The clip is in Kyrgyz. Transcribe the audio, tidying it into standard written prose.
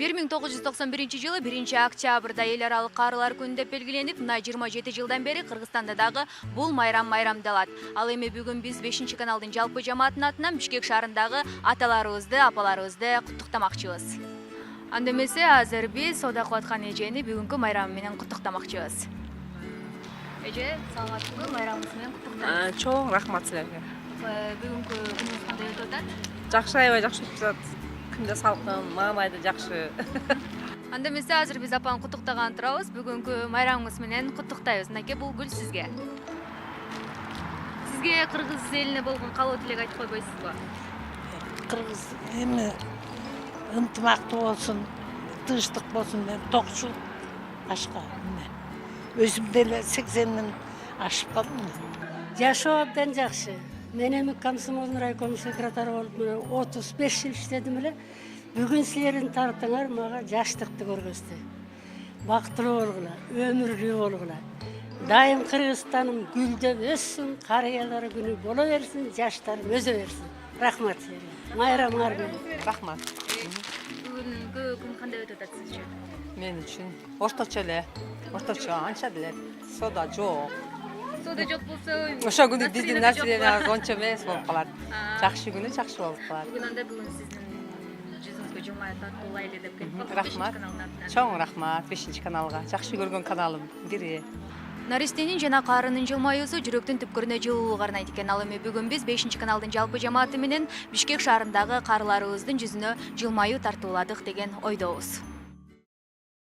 1991 жылы 1-октябрда эл аралык карылар күнү деп белгиленип, мына 27 жылдан бери Кыргызстанда дагы бул майрам майрамдалат. Ал эми бүгүн биз 5-каналдын жалпы жамаатынын атынан Бишкек шаарындагы аталарыбызды, апаларыбызды куттуктамакчыбыз. Анда эмесе азыр биз ода кылып аткан эжени бүгүнкү майрамы менен куттуктамакчыбыз. Эже, саламатсызбы? Майрамыңыз менен куттуктайбыз. Чоң рахмат силерге. Бүгүнкү күнүңүз кандай өтүп атат? Жакшы, аябай жакшы өтүп атат. Күндө салкын, маанайды жакшы. Анда эмесе азыр биз апаны куттуктаган турабыз. Бүгүнкү майрамыңыз менен куттуктайбыз. Мынакей бул гүл сизге. Сизге кыргыз элине болгон каалоо тилек айтып койбойсузбу? Кыргыз эми ынтымактуу болсун, тынчтык болсун деп токчулук башка эмне. Өзүм деле 80ден ашып калдым. Жашоо абдан жакшы. Мен эми комсомол райком секретары болуп 35 жыл иштедим эле. Бүгүн силердин тартыңар мага жаштыкты көргөздү. Бактылуу болгула, өмүрлүү болгула. Дайым Кыргызстаным гүлдөп өссүн, карыялар күнү боло берсин, жаштарым өсө берсин. Рахмат силерге. Майрамыңар менен. Рахмат. Бүгүнкү күн кандай өтүп атат сиз үчүн? Мен үчүн орточо эле. Орточо, анча деле сода жок. Сода жок болсо, Ошол күнү биздин нерселер ончо эмес болуп калат. Жакшы күнү жакшы болуп калат. Бүгүн анда бүгүн сиздин жүзүңүзгө жылмайып таттуулайлы деп келип калдым. Рахмат. Чоң рахмат 5-каналга. Жакшы көргөн каналым бири. Наристенин жана карынын жылмаюусу жүрөктүн түпкүрүнө жылуулук арнайт экен. Ал эми бүгүн биз 5-каналдын жалпы жамааты менен Бишкек шаарындагы карыларыбыздын жүзүнө жылмаюу тартууладык деген ойдобуз.